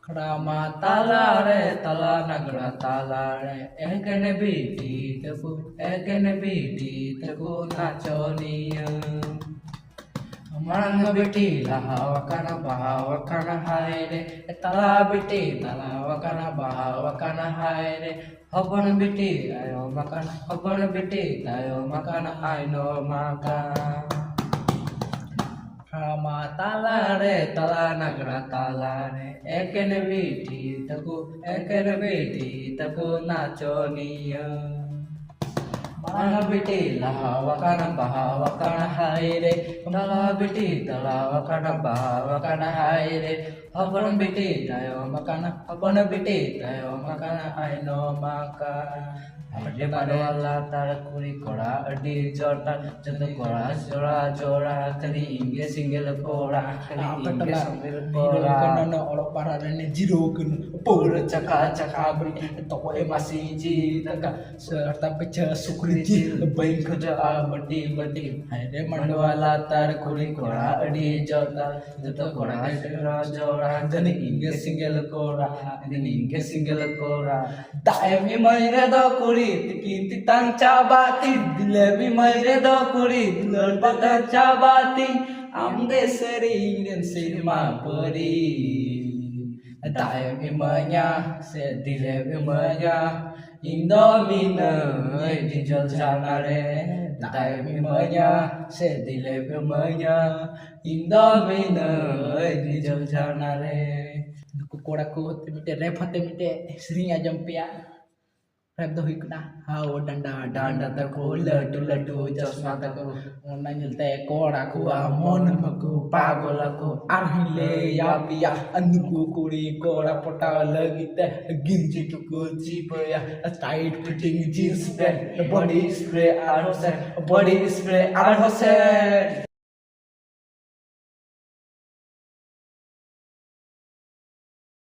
Krama talare tala nagra talare ekene biti teku nachoniya Maranga biti lahawa kana bahawa kana haire tala biti talawa kana bahawa kana haire Haban biti ayo makana aino makana Rama talare tala nagra talare ekene biti taku nachoniya Mana biti lahawa kana bahawa kana haire tala biti talawa kana bahawa kana haire Haban biti tayo makana aino makana Ade padwala tar kuri kora adi jorta jatuh kora jora kali inge single kora Kana orang parane jiro kan pura caka beri toko masih ji taka serta pecah sukriji bain kerja badi Ade padwala tar kuri kora adi jorta jatuh kora jora kali inge single kora Daemi maire do kuri tikinti tang cabati dilebi maire do kuri dilon pada cabati amde sering dan sirma peri Daemi manya se dilebi manya Indomina dijol sanare Daemi manya se dilebi manya Indomina dijol sanare Kora ko temite rap temite sering aja pia rap do hikna hao danda tako ladu jasma tako onna nyelte kora ko amon maku pagol aku arhile ya pia anduku kuri kora pota lagite ginji tuku jipaya tight fitting jeans pant body spray arhose